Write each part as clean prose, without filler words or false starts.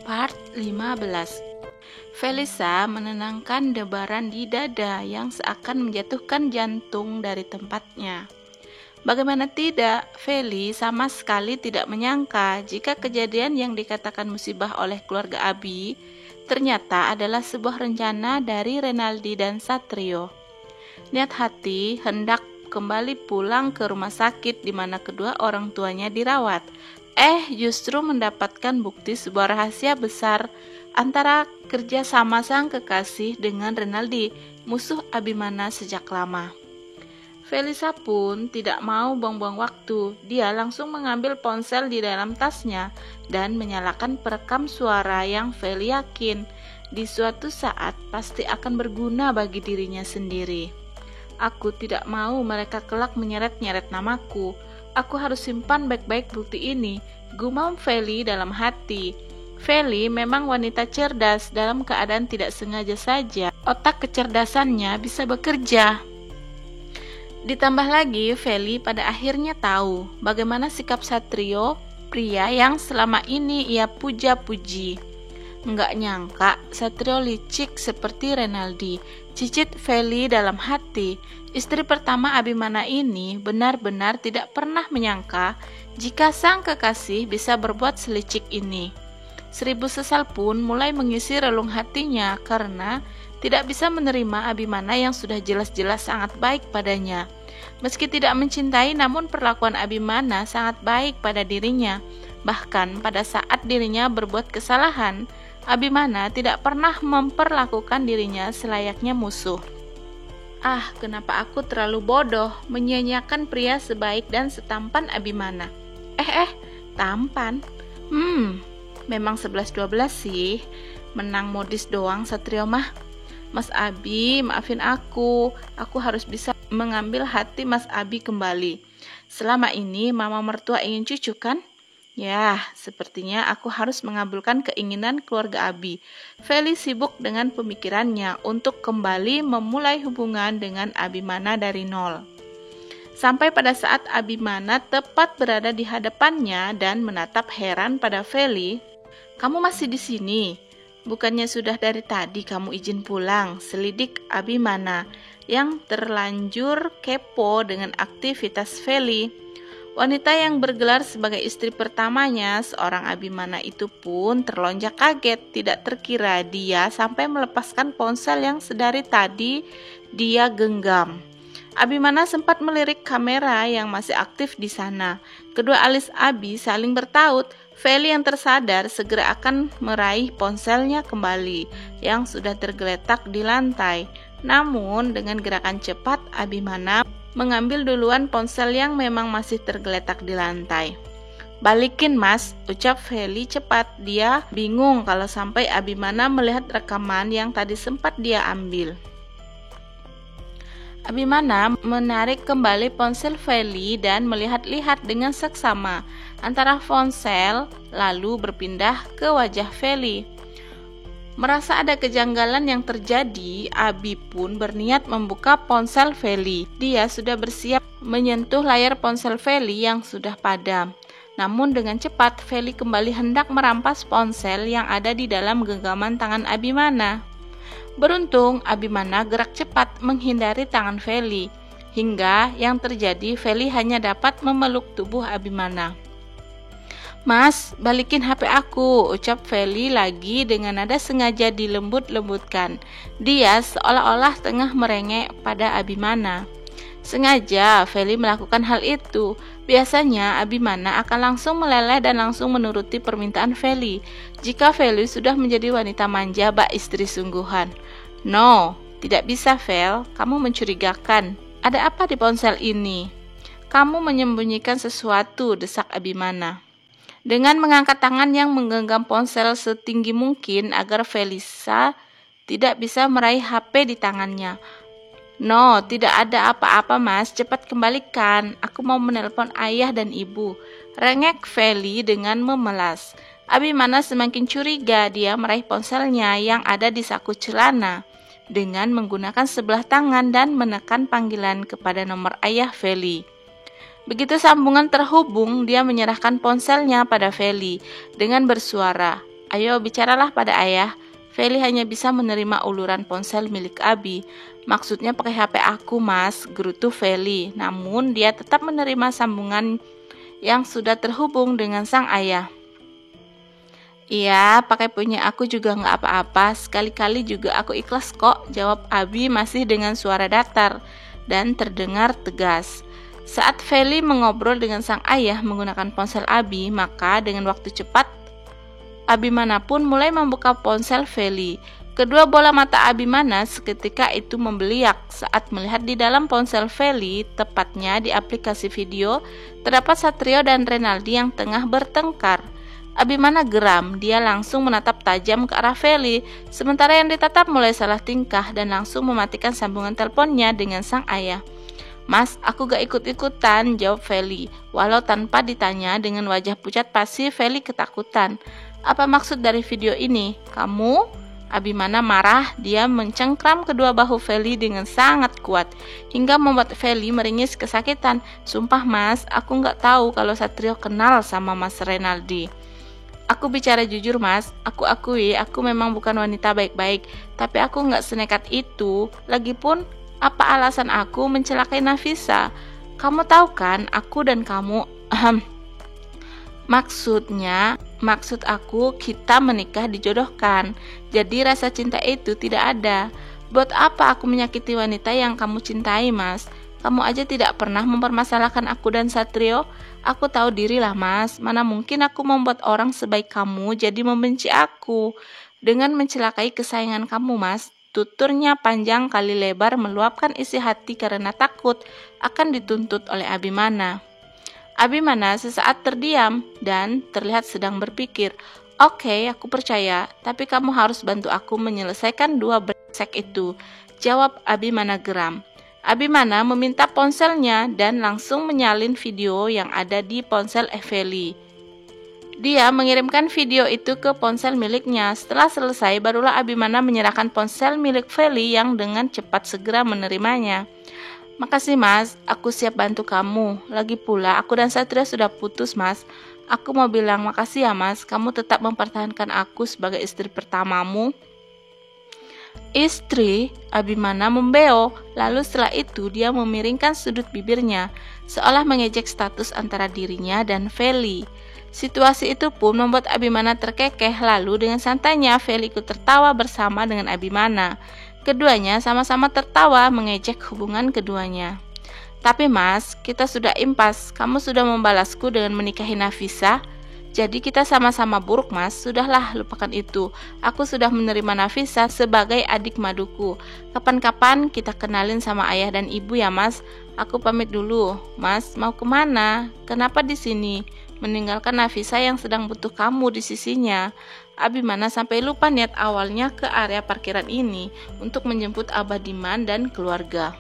Part 15. Felisa menenangkan debaran di dada yang seakan menjatuhkan jantung dari tempatnya. Bagaimana tidak, Feli sama sekali tidak menyangka jika kejadian yang dikatakan musibah oleh keluarga Abi ternyata adalah sebuah rencana dari Renaldi dan Satrio. Niat hati hendak kembali pulang ke rumah sakit di mana kedua orang tuanya dirawat. Justru mendapatkan bukti sebuah rahasia besar antara kerja sama sang kekasih dengan Renaldi, musuh Abimana sejak lama. Felisa pun tidak mau buang-buang waktu. Dia langsung mengambil ponsel di dalam tasnya dan menyalakan perekam suara yang Feli yakin di suatu saat pasti akan berguna bagi dirinya sendiri. Aku tidak mau mereka kelak menyeret-nyeret namaku. Aku harus simpan baik-baik bukti ini, gumam Feli dalam hati. Feli memang wanita cerdas, dalam keadaan tidak sengaja saja otak kecerdasannya bisa bekerja. Ditambah lagi, Feli pada akhirnya tahu bagaimana sikap Satrio, pria yang selama ini ia puja-puji. Nggak nyangka Satrio licik seperti Renaldi, cicit Feli dalam hati. Istri pertama Abimana ini benar-benar tidak pernah menyangka jika sang kekasih bisa berbuat selicik ini. 1000 sesal pun mulai mengisi relung hatinya karena tidak bisa menerima Abimana yang sudah jelas-jelas sangat baik padanya. Meski tidak mencintai, namun perlakuan Abimana sangat baik pada dirinya. Bahkan pada saat dirinya berbuat kesalahan, Abimana tidak pernah memperlakukan dirinya selayaknya musuh. Kenapa aku terlalu bodoh menyia-nyiakan pria sebaik dan setampan Abimana? Tampan? Memang 11-12 sih. Menang modis doang Satrio mah. Mas Abi, maafin aku harus bisa mengambil hati Mas Abi kembali. Selama ini mama mertua ingin cucu kan? Ya, sepertinya aku harus mengabulkan keinginan keluarga Abi. Feli sibuk dengan pemikirannya untuk kembali memulai hubungan dengan Abimana dari nol. Sampai pada saat Abimana tepat berada di hadapannya dan menatap heran pada Feli. "Kamu masih di sini? Bukannya sudah dari tadi kamu izin pulang?" selidik Abimana yang terlanjur kepo dengan aktivitas Feli. Wanita yang bergelar sebagai istri pertamanya seorang Abimana itu pun terlonjak kaget. Tidak terkira dia sampai melepaskan ponsel yang sedari tadi dia genggam. Abimana sempat melirik kamera yang masih aktif di sana. Kedua alis Abi saling bertaut. Feli yang tersadar segera akan meraih ponselnya kembali yang sudah tergeletak di lantai. Namun dengan gerakan cepat Abimana mengambil duluan ponsel yang memang masih tergeletak di lantai. "Balikin mas," ucap Feli cepat. Dia bingung kalau sampai Abimana melihat rekaman yang tadi sempat dia ambil. Abimana menarik kembali ponsel Feli dan melihat-lihat dengan seksama antara ponsel lalu berpindah ke wajah Feli. Merasa ada kejanggalan yang terjadi, Abi pun berniat membuka ponsel Feli. Dia sudah bersiap menyentuh layar ponsel Feli yang sudah padam. Namun dengan cepat Feli kembali hendak merampas ponsel yang ada di dalam genggaman tangan Abimana. Beruntung Abimana gerak cepat menghindari tangan Feli. Hingga yang terjadi Feli hanya dapat memeluk tubuh Abimana. "Mas, balikin HP aku," ucap Feli lagi dengan nada sengaja dilembut-lembutkan. Dia seolah-olah tengah merengek pada Abimana. Sengaja Feli melakukan hal itu. Biasanya Abimana akan langsung meleleh dan langsung menuruti permintaan Feli. Jika Feli sudah menjadi wanita manja bak istri sungguhan. "No, tidak bisa Fel, kamu mencurigakan. Ada apa di ponsel ini? Kamu menyembunyikan sesuatu," desak Abimana. Dengan mengangkat tangan yang menggenggam ponsel setinggi mungkin agar Felisa tidak bisa meraih HP di tangannya. "No, tidak ada apa-apa mas, cepat kembalikan. Aku mau menelpon ayah dan ibu," rengek Feli dengan memelas. Abimana semakin curiga. Dia meraih ponselnya yang ada di saku celana dengan menggunakan sebelah tangan dan menekan panggilan kepada nomor ayah Feli. Begitu sambungan terhubung, dia menyerahkan ponselnya pada Feli dengan bersuara, Ayo bicaralah pada ayah. Feli hanya bisa menerima uluran ponsel milik Abi. Maksudnya pakai HP aku, Mas, gerutu Feli. Namun dia tetap menerima sambungan yang sudah terhubung dengan sang ayah. Iya, pakai punya aku juga nggak apa-apa. Sekali-kali juga aku ikhlas kok, jawab Abi masih dengan suara datar dan terdengar tegas. Saat Feli mengobrol dengan sang ayah menggunakan ponsel Abi, maka dengan waktu cepat, Abimana pun mulai membuka ponsel Feli. Kedua bola mata Abimana seketika itu membeliak saat melihat di dalam ponsel Feli, tepatnya di aplikasi video, terdapat Satrio dan Renaldi yang tengah bertengkar. Abimana geram, dia langsung menatap tajam ke arah Feli, sementara yang ditatap mulai salah tingkah dan langsung mematikan sambungan teleponnya dengan sang ayah. Mas, aku gak ikut-ikutan, jawab Feli. Walau tanpa ditanya, dengan wajah pucat pasti Feli ketakutan. Apa maksud dari video ini? Kamu? Abimana marah, dia mencengkram kedua bahu Feli dengan sangat kuat, hingga membuat Feli meringis kesakitan. Sumpah mas, aku gak tahu kalau Satrio kenal sama Mas Renaldi. Aku bicara jujur mas, aku akui aku memang bukan wanita baik-baik, tapi aku gak senekat itu. Lagipun, apa alasan aku mencelakai Nafisa? Kamu tahu kan, aku dan kamu, maksud aku kita menikah dijodohkan. Jadi rasa cinta itu tidak ada. Buat apa aku menyakiti wanita yang kamu cintai mas? Kamu aja tidak pernah mempermasalahkan aku dan Satrio. Aku tahu diri lah mas, mana mungkin aku membuat orang sebaik kamu jadi membenci aku dengan mencelakai kesayangan kamu mas. Tuturnya panjang kali lebar meluapkan isi hati karena takut akan dituntut oleh Abimana. Abimana sesaat terdiam dan terlihat sedang berpikir. Oke, aku percaya, tapi kamu harus bantu aku menyelesaikan dua brengsek itu, jawab Abimana geram. Abimana meminta ponselnya dan langsung menyalin video yang ada di ponsel Feli. Dia mengirimkan video itu ke ponsel miliknya. Setelah selesai, barulah Abimana menyerahkan ponsel milik Feli yang dengan cepat segera menerimanya. Makasih mas, aku siap bantu kamu. Lagi pula, aku dan Satria sudah putus mas. Aku mau bilang makasih ya mas, kamu tetap mempertahankan aku sebagai istri pertamamu. Istri? Abimana membeo, lalu setelah itu dia memiringkan sudut bibirnya, seolah mengejek status antara dirinya dan Feli. Situasi itu pun membuat Abimana terkekeh, lalu dengan santainya Feli ikut tertawa bersama dengan Abimana. Keduanya sama-sama tertawa mengejek hubungan keduanya. Tapi mas, kita sudah impas, kamu sudah membalasku dengan menikahi Nafisa. Jadi kita sama-sama buruk mas, sudahlah lupakan itu. Aku sudah menerima Nafisa sebagai adik maduku. Kapan-kapan kita kenalin sama ayah dan ibu ya mas. Aku pamit dulu. Mas, mau kemana? Kenapa di sini? Meninggalkan Nafisa yang sedang butuh kamu di sisinya. Abimana sampai lupa niat awalnya ke area parkiran ini untuk menjemput Abah Diman dan keluarga.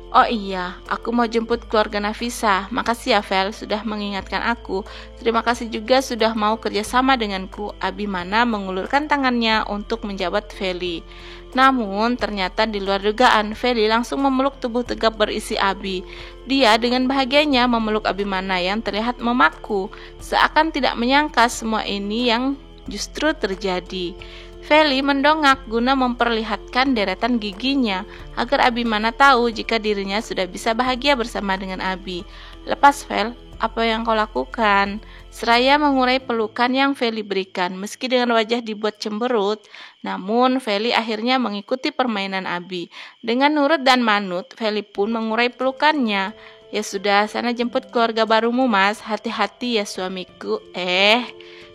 Oh iya, aku mau jemput keluarga Nafisa. Makasih ya Vel, sudah mengingatkan aku. Terima kasih juga sudah mau kerjasama denganku. Abimana mengulurkan tangannya untuk menjabat Feli. Namun ternyata di luar dugaan, Feli langsung memeluk tubuh tegap berisi Abi. Dia dengan bahagianya memeluk Abimana yang terlihat memaku, seakan tidak menyangka semua ini yang justru terjadi. Feli mendongak guna memperlihatkan deretan giginya agar Abimana tahu jika dirinya sudah bisa bahagia bersama dengan Abi. Lepas Vel, apa yang kau lakukan? Seraya mengurai pelukan yang Feli berikan. Meski dengan wajah dibuat cemberut, namun Feli akhirnya mengikuti permainan Abi. Dengan nurut dan manut, Feli pun mengurai pelukannya. Ya sudah, sana jemput keluarga barumu mas, hati-hati ya suamiku.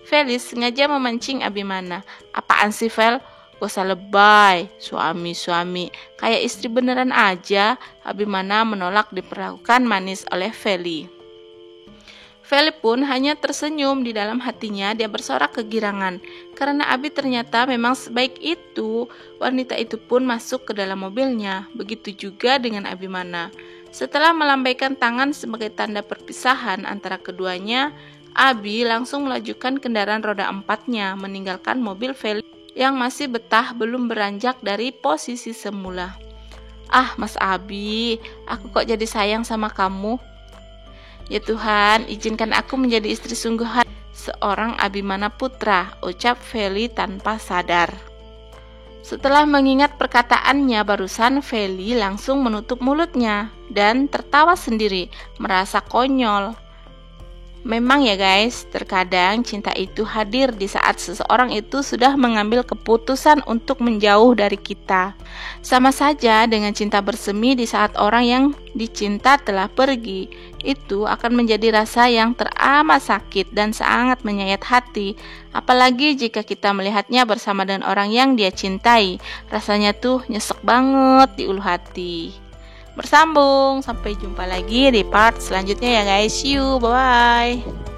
Feli sengaja memancing Abimana. Apaan sih Vel? Gak usah lebay, suami, kayak istri beneran aja. Abimana menolak diperlakukan manis oleh Feli. Feli pun hanya tersenyum. Di dalam hatinya dia bersorak kegirangan, karena Abi ternyata memang sebaik itu. Wanita itu pun masuk ke dalam mobilnya. Begitu juga dengan Abimana. Setelah melambaikan tangan sebagai tanda perpisahan antara keduanya, Abi langsung melajukan kendaraan roda 4-nya, meninggalkan mobil Feli yang masih betah belum beranjak dari posisi semula. Ah Mas Abi, aku kok jadi sayang sama kamu. Ya Tuhan, izinkan aku menjadi istri sungguhan seorang Abimana putra, ucap Feli tanpa sadar. Setelah mengingat perkataannya barusan, Feli langsung menutup mulutnya dan tertawa sendiri, merasa konyol. Memang ya guys, terkadang cinta itu hadir di saat seseorang itu sudah mengambil keputusan untuk menjauh dari kita. Sama saja dengan cinta bersemi di saat orang yang dicinta telah pergi. Itu akan menjadi rasa yang teramat sakit dan sangat menyayat hati. Apalagi jika kita melihatnya bersama dengan orang yang dia cintai. Rasanya tuh nyesek banget di ulu hati. Bersambung, sampai jumpa lagi di part selanjutnya ya guys. See you, bye bye.